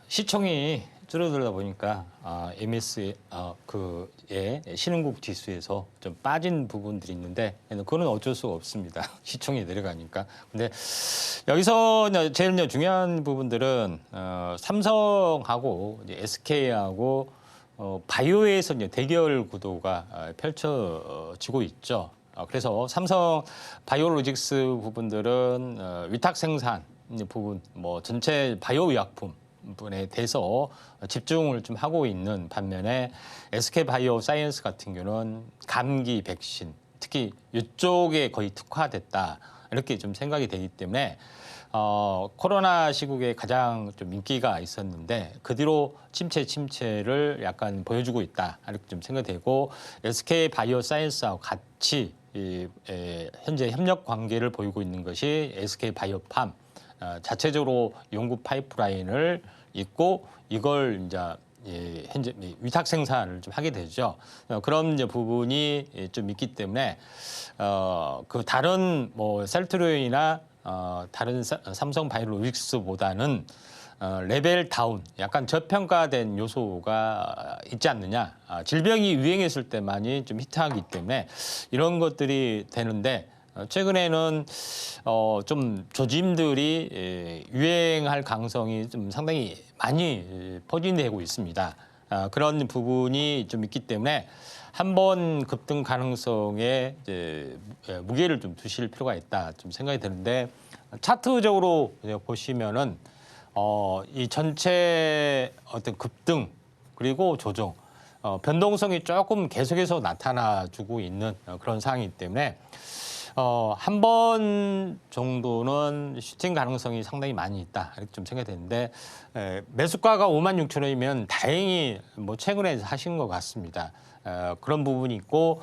시총이 줄어들다 보니까 MS의 신흥국 지수에서 좀 빠진 부분들이 있는데 그거는 어쩔 수가 없습니다. 시총이 내려가니까. 근데 여기서 제일 중요한 부분들은 삼성하고 SK하고 바이오에서 대결 구도가 펼쳐지고 있죠. 그래서 삼성 바이오로직스 부분들은 위탁 생산 부분, 전체 바이오 의약품 부분에 대해서 집중을 좀 하고 있는 반면에 SK 바이오 사이언스 같은 경우는 감기 백신, 특히 이쪽에 거의 특화됐다 이렇게 좀 생각이 되기 때문에 코로나 시국에 가장 좀 인기가 있었는데 그 뒤로 침체를 약간 보여주고 있다 이렇게 좀 생각되고 SK 바이오 사이언스하고 같이 현재 협력 관계를 보이고 있는 것이 SK 바이오팜 자체적으로 연구 파이프라인을 있고 이걸 이제 현재 위탁 생산을 좀 하게 되죠. 그런 이제 부분이 좀 있기 때문에 그 다른 셀트리온이나 다른 삼성 바이오로직스보다는 레벨 다운, 약간 저평가된 요소가 있지 않느냐. 질병이 유행했을 때만이 좀 히트하기 때문에 이런 것들이 되는데 최근에는 좀 조짐들이 유행할 가능성이 좀 상당히 많이 포진되고 있습니다. 그런 부분이 좀 있기 때문에 한번 급등 가능성에 이제 무게를 좀 두실 필요가 있다 좀 생각이 드는데 차트적으로 보시면은 이 전체 어떤 급등 그리고 조정 변동성이 조금 계속해서 나타나주고 있는 그런 상황이기 때문에 한 번 정도는 슈팅 가능성이 상당히 많이 있다 이렇게 좀 생각이 되는데 매수가가 56,000원이면 다행히 뭐 최근에 하신 것 같습니다. 그런 부분이 있고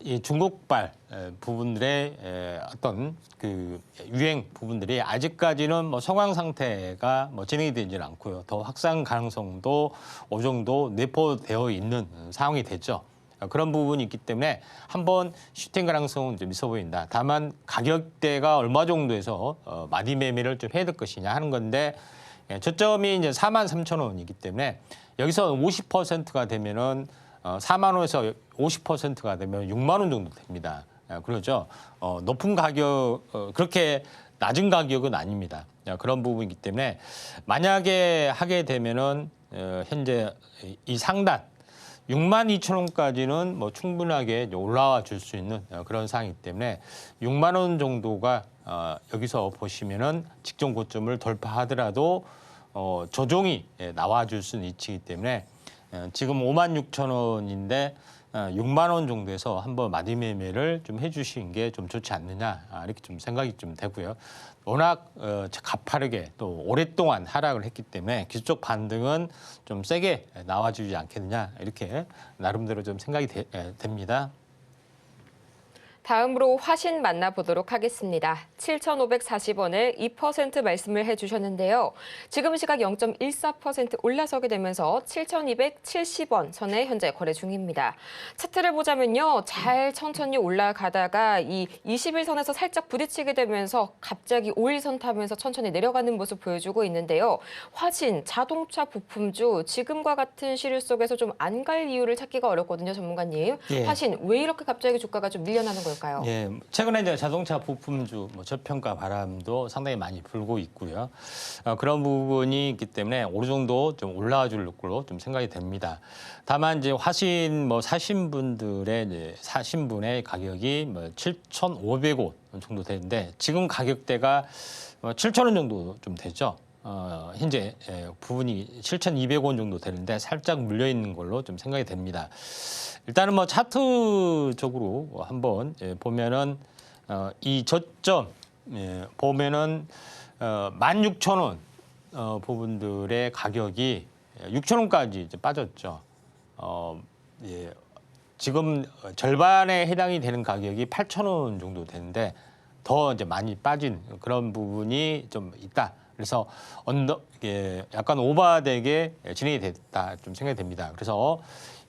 이 중국발 부분들의 어떤 그 유행 부분들이 아직까지는 뭐 성황 상태가 뭐 진행이 되지는 않고요. 더 확산 가능성도 어느 정도 내포되어 있는 상황이 됐죠. 그런 부분이 있기 때문에 한번 슈팅 가능성은 좀 있어 보인다. 다만 가격대가 얼마 정도에서 마디 매매를 좀 해야 될 것이냐 하는 건데 저점이 이제 43,000원이기 때문에 여기서 50%가 되면은 4만 원에서 50%가 되면 6만 원 정도 됩니다. 그러죠. 높은 가격 그렇게 낮은 가격은 아닙니다. 그런 부분이기 때문에 만약에 하게 되면은 현재 이 상단 62,000원까지는 뭐 충분하게 올라와 줄 수 있는 그런 상황이기 때문에 6만 원 정도가 여기서 보시면은 직전 고점을 돌파하더라도 조정이 나와 줄 수 있는 위치이기 때문에 지금 56,000원인데 6만 원 정도에서 한번 마디 매매를 좀 해주시는 게 좀 좋지 않느냐 이렇게 좀 생각이 좀 되고요. 워낙 가파르게 또 오랫동안 하락을 했기 때문에 기술적 반등은 좀 세게 나와주지 않겠느냐 이렇게 나름대로 좀 생각이 됩니다. 다음으로 화신 만나보도록 하겠습니다. 7,540원에 2% 말씀을 해주셨는데요. 지금 시각 0.14% 올라서게 되면서 7,270원 선에 현재 거래 중입니다. 차트를 보자면요. 잘 천천히 올라가다가 이 21선에서 살짝 부딪히게 되면서 갑자기 5일선 타면서 천천히 내려가는 모습 보여주고 있는데요. 화신, 자동차 부품주, 지금과 같은 시류 속에서 좀 안 갈 이유를 찾기가 어렵거든요, 전문가님. 예. 화신, 왜 이렇게 갑자기 주가가 좀 밀려나는 걸까요? 예, 최근에 이제 자동차 부품주 저평가 바람도 상당히 많이 불고 있고요. 그런 부분이 있기 때문에 어느 정도 좀 올라와 줄 걸로 좀 생각이 됩니다. 다만 이제 화신 사신 분들의 이제 사신 분의 가격이 7,500원 정도 되는데 지금 가격대가 7,000원 정도 좀 되죠. 현재 부분이 7,200원 정도 되는데 살짝 물려 있는 걸로 좀 생각이 됩니다. 일단은 차트적으로 한번 보면은 이 저점 보면은 16,000원 부분들의 가격이 6,000원까지 이제 빠졌죠. 지금 절반에 해당이 되는 가격이 8,000원 정도 되는데 더 이제 많이 빠진 그런 부분이 좀 있다. 그래서 약간 오버되게 진행이 됐다 좀 생각이 됩니다. 그래서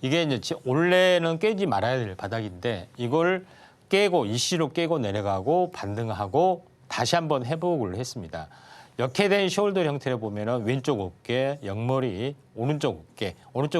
이게 이제 원래는 깨지 말아야 될 바닥인데 이걸 깨고 이씨로 깨고 내려가고 반등하고 다시 한번 회복을 했습니다. 역회된 숄더 형태를 보면은 왼쪽 어깨, 옆머리, 오른쪽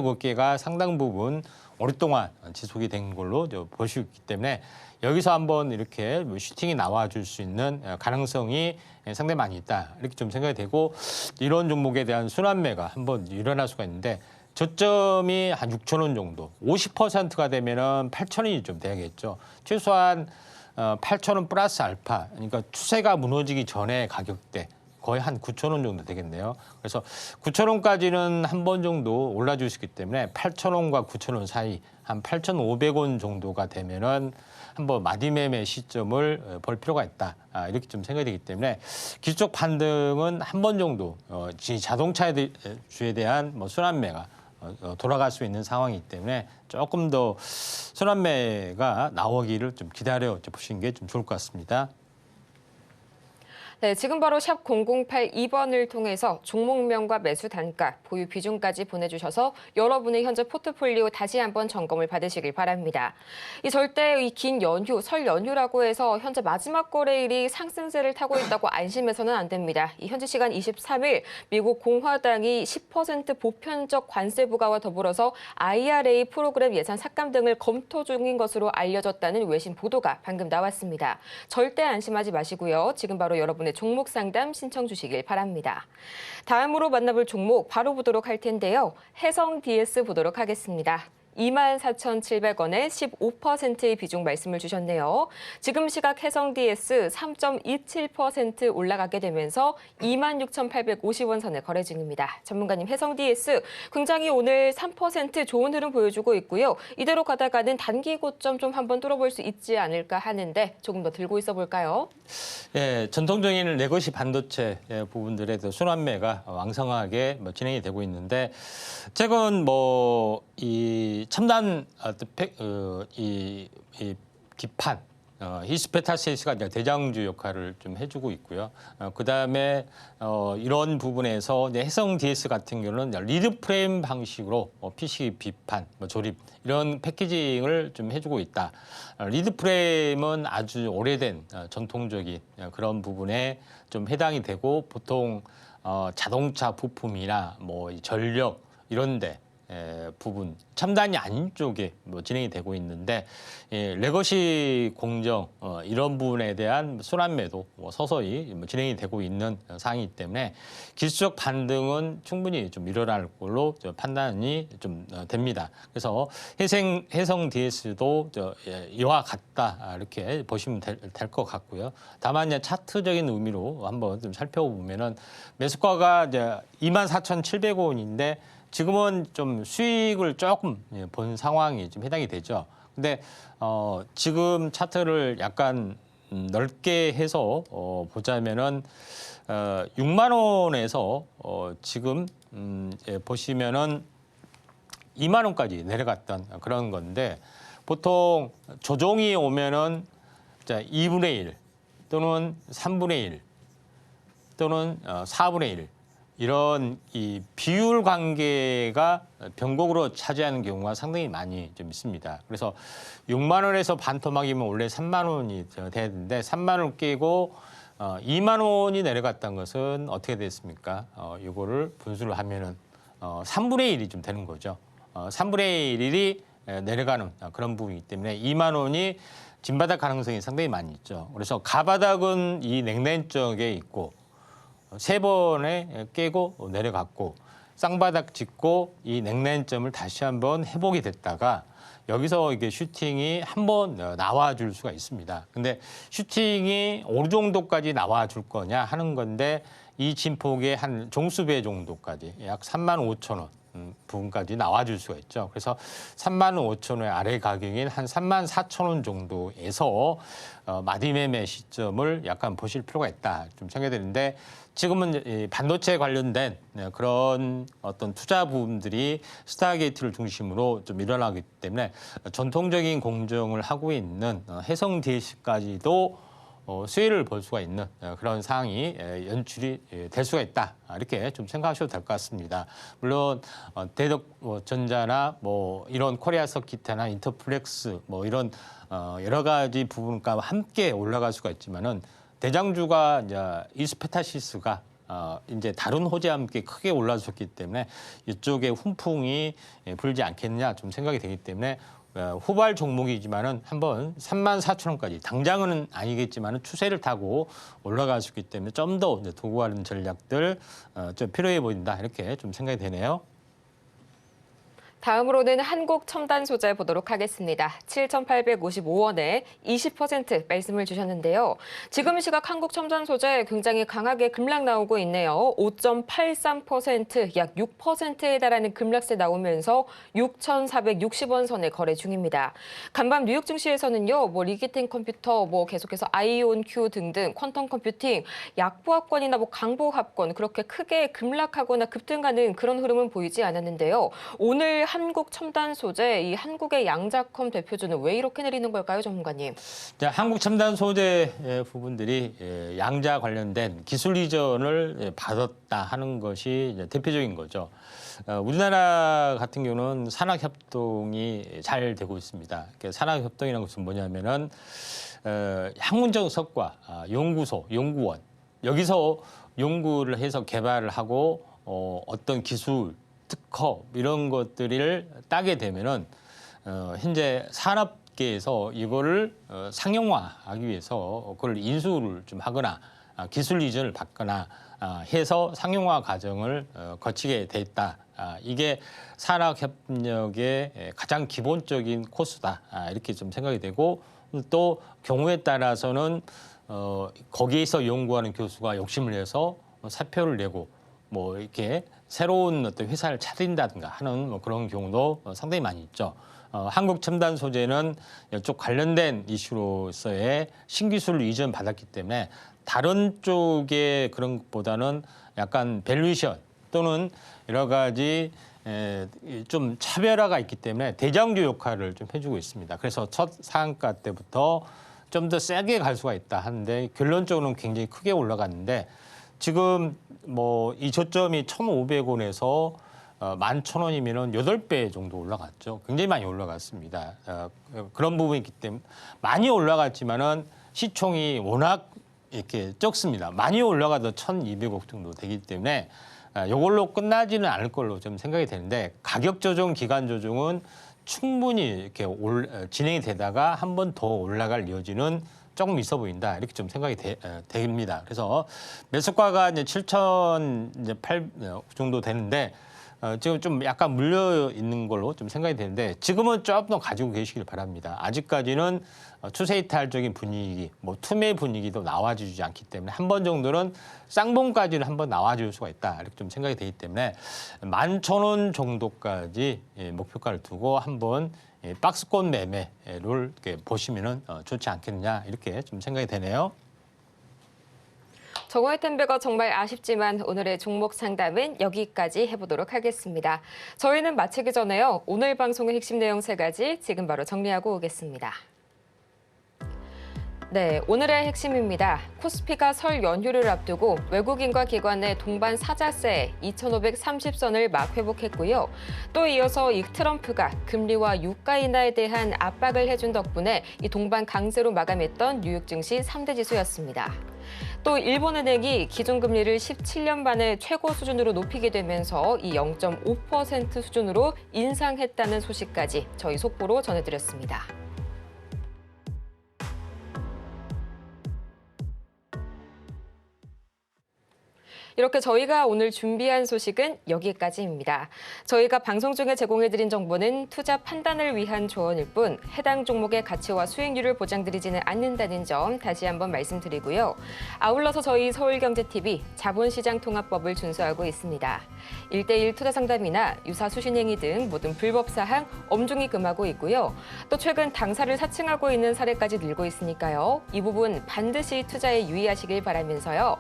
어깨가 상당 부분 오랫동안 지속이 된 걸로 볼 수 있기 때문에 여기서 한번 이렇게 슈팅이 나와 줄 수 있는 가능성이 상당히 많이 있다. 이렇게 좀 생각이 되고 이런 종목에 대한 순환매가 한번 일어날 수가 있는데 저점이 한 6,000원 정도, 50%가 되면은 8,000원이 좀 돼야겠죠. 최소한 8,000원 플러스 알파, 그러니까 추세가 무너지기 전에 가격대 거의 한 9,000원 정도 되겠네요. 그래서 9,000원까지는 한 번 정도 올라줄 수 있기 때문에 8,000원과 9,000원 사이 한 8,500원 정도가 되면은 한번 마디매매 시점을 볼 필요가 있다. 이렇게 좀 생각이 되기 때문에 기술적 반등은 한 번 정도 자동차 주에 대한 순환매가 돌아갈 수 있는 상황이기 때문에 조금 더 순환매가 나오기를 좀 기다려 보시는 게 좀 좋을 것 같습니다. 네, 지금 바로 샵 0082번을 통해서 종목명과 매수 단가, 보유 비중까지 보내주셔서 여러분의 현재 포트폴리오 다시 한번 점검을 받으시길 바랍니다. 이 절대 이 긴 연휴, 설 연휴라고 해서 현재 마지막 거래일이 상승세를 타고 있다고 안심해서는 안 됩니다. 이 현지 시간 23일 미국 공화당이 10% 보편적 관세 부과와 더불어서 IRA 프로그램 예산 삭감 등을 검토 중인 것으로 알려졌다는 외신 보도가 방금 나왔습니다. 절대 안심하지 마시고요. 지금 바로 여러분의 종목 상담 신청 주시길 바랍니다. 다음으로 만나볼 종목 바로 보도록 할 텐데요. 해성 DS 보도록 하겠습니다. 24,700원에 15%의 비중 말씀을 주셨네요. 지금 시각 해성 DS 3.27% 올라가게 되면서 26,850원 선에 거래 중입니다. 전문가님, 해성 DS 굉장히 오늘 3% 좋은 흐름 보여주고 있고요. 이대로 가다가는 단기 고점 좀 한번 뚫어볼 수 있지 않을까 하는데 조금 더 들고 있어 볼까요? 예, 전통적인 레거시 반도체 부분들의 순환매가 왕성하게 진행이 되고 있는데, 최근 이 첨단 이 기판 히스페타시스가 대장주 역할을 좀 해주고 있고요. 그다음에 이런 부분에서 이제 해성 DS 같은 경우는 리드 프레임 방식으로 PC 비판, 조립 이런 패키징을 좀 해주고 있다. 리드 프레임은 아주 오래된 전통적인 그런 부분에 좀 해당이 되고, 보통 자동차 부품이나 전력 이런데 부분 첨단이 아닌 쪽에 진행이 되고 있는데, 레거시 공정 이런 부분에 대한 순환매도 서서히 진행이 되고 있는 상황이기 때문에 기술적 반등은 충분히 좀 일어날 걸로 판단이 좀 됩니다. 그래서 해성 DS도 이와 같다 이렇게 보시면 될 것 같고요. 다만 이제 차트적인 의미로 한번 좀 살펴보면은 매수가가 이제 24,700원인데 지금은 좀 수익을 조금 본 상황이 좀 해당이 되죠. 근데 지금 차트를 약간 넓게 해서 보자면은 6만 원에서 지금 보시면은 2만 원까지 내려갔던 그런 건데, 보통 조정이 오면은 2분의 1 또는 3분의 1 또는 4분의 1 이런 이 비율 관계가 변곡으로 차지하는 경우가 상당히 많이 좀 있습니다. 그래서 6만 원에서 반토막이면 원래 3만 원이 돼야 되는데 3만 원 깨고 2만 원이 내려갔던 것은 어떻게 됐습니까? 이거를 분수를 하면은 3분의 1이 좀 되는 거죠. 3분의 1이 내려가는 그런 부분이기 때문에 2만 원이 진바닥 가능성이 상당히 많이 있죠. 그래서 가바닥은 이 냉랭 쪽에 있고, 세 번에 깨고 내려갔고, 쌍바닥 짚고 이 냉랭점을 다시 한번 회복이 됐다가 여기서 이게 슈팅이 한번 나와줄 수가 있습니다. 근데 슈팅이 어느 정도까지 나와줄 거냐 하는 건데, 이 진폭의 한 종수배 정도까지 약 35,000원 부분까지 나와줄 수가 있죠. 그래서 35,000원의 아래 가격인 한 34,000원 정도에서 마디매매 시점을 약간 보실 필요가 있다 좀 생각이 되는데, 지금은 이 반도체 관련된 그런 어떤 투자 부분들이 스타게이트를 중심으로 좀 일어나기 때문에 전통적인 공정을 하고 있는 해성 DS까지도 수혜를 볼 수가 있는 그런 상황이 연출이 될 수가 있다, 이렇게 좀 생각하셔도 될 것 같습니다. 물론 대덕전자나 이런 코리아 서키트나 인터플렉스 이런 여러 가지 부분과 함께 올라갈 수가 있지만은, 대장주가 이제 이스페타시스가 이제 다른 호재와 함께 크게 올라섰기 때문에 이쪽에 훈풍이 불지 않겠냐 좀 생각이 되기 때문에, 후발 종목이지만은 한번 34,000원까지 당장은 아니겠지만은 추세를 타고 올라갈 수 있기 때문에 좀 더 두고 가는 전략들 좀 필요해 보인다, 이렇게 좀 생각이 되네요. 다음으로는 한국 첨단 소재 보도록 하겠습니다. 7,855원에 20% 말씀을 주셨는데요. 지금 시각 한국 첨단 소재 굉장히 강하게 급락 나오고 있네요. 5.83%, 약 6%에 달하는 급락세 나오면서 6,460원 선에 거래 중입니다. 간밤 뉴욕 증시에서는요, 리기텐 컴퓨터, 계속해서 아이온큐 등등 퀀텀 컴퓨팅, 약보합권이나 강보합권 그렇게 크게 급락하거나 급등하는 그런 흐름은 보이지 않았는데요. 오늘 한국 첨단 소재, 이 한국의 양자컴 대표주는 왜 이렇게 내리는 걸까요, 전문가님? 한국 첨단 소재 부분들이 양자 관련된 기술 이전을 받았다 하는 것이 이제 대표적인 거죠. 우리나라 같은 경우는 산학협동이 잘 되고 있습니다. 산학협동이라는 것은 뭐냐면은 학문적 성과, 연구소, 연구원 여기서 연구를 해서 개발을 하고 어떤 기술, 특허 이런 것들을 따게 되면은 현재 산업계에서 이거를 상용화하기 위해서 그걸 인수를 좀 하거나 기술 이전을 받거나 해서 상용화 과정을 거치게 돼 있다. 이게 산학협력의 가장 기본적인 코스다. 이렇게 좀 생각이 되고 또 경우에 따라서는 거기에서 연구하는 교수가 욕심을 내서 사표를 내고 뭐 이렇게 새로운 어떤 회사를 차린다든가 하는 뭐 그런 경우도 상당히 많이 있죠. 한국 첨단 소재는 이쪽 관련된 이슈로서의 신기술을 이전 받았기 때문에 다른 쪽의 그런 것보다는 약간 밸류에이션 또는 여러 가지 좀 차별화가 있기 때문에 대장주 역할을 좀 해주고 있습니다. 그래서 첫 상한가 때부터 좀 더 세게 갈 수가 있다 하는데 결론적으로는 굉장히 크게 올라갔는데 지금 뭐 이 저점이 1,500원에서 11,000원이면은 8배 정도 올라갔죠. 굉장히 많이 올라갔습니다. 그런 부분이 있기 때문에 많이 올라갔지만은 시총이 워낙 이렇게 적습니다. 많이 올라가도 1,200억 정도 되기 때문에 이걸로 끝나지는 않을 걸로 좀 생각이 되는데 가격 조정, 기간 조정은 충분히 이렇게 진행이 되다가 한 번 더 올라갈 여지는 조금 있어 보인다 이렇게 좀 생각이 됩니다. 그래서 매수가가 이제 7,008 정도 되는데 지금 좀 약간 물려 있는 걸로 좀 생각이 되는데 지금은 조금 더 가지고 계시길 바랍니다. 아직까지는 추세 이탈적인 분위기, 뭐 투매 분위기도 나와주지 않기 때문에 한 번 정도는 쌍봉까지는 한번 나와줄 수가 있다 이렇게 좀 생각이 되기 때문에 11,000원 정도까지 목표가를 두고 한번 박스권 매매를 이렇게 보시면은 좋지 않겠느냐 이렇게 좀 생각이 되네요. 정오의 텐베거 정말 아쉽지만 오늘의 종목 상담은 여기까지 해보도록 하겠습니다. 저희는 마치기 전에요. 오늘 방송의 핵심 내용 3가지 지금 바로 정리하고 오겠습니다. 네, 오늘의 핵심입니다. 코스피가 설 연휴를 앞두고 외국인과 기관의 동반 사자세 2,530선을 막 회복했고요. 또 이어서 이 트럼프가 금리와 유가 인하에 대한 압박을 해준 덕분에 이 동반 강세로 마감했던 뉴욕 증시 3대 지수였습니다. 또 일본은행이 기준금리를 17년 만에 최고 수준으로 높이게 되면서 이 0.5% 수준으로 인상했다는 소식까지 저희 속보로 전해드렸습니다. 이렇게 저희가 오늘 준비한 소식은 여기까지입니다. 저희가 방송 중에 제공해드린 정보는 투자 판단을 위한 조언일 뿐 해당 종목의 가치와 수익률을 보장드리지는 않는다는 점 다시 한번 말씀드리고요. 아울러서 저희 서울경제TV 자본시장통합법을 준수하고 있습니다. 1:1 투자 상담이나 유사 수신행위 등 모든 불법 사항 엄중히 금하고 있고요. 또 최근 당사를 사칭하고 있는 사례까지 늘고 있으니까요. 이 부분 반드시 투자에 유의하시길 바라면서요.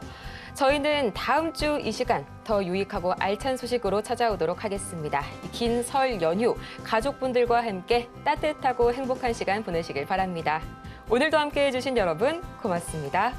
저희는 다음 주 이 시간 더 유익하고 알찬 소식으로 찾아오도록 하겠습니다. 긴 설 연휴 가족분들과 함께 따뜻하고 행복한 시간 보내시길 바랍니다. 오늘도 함께해 주신 여러분 고맙습니다.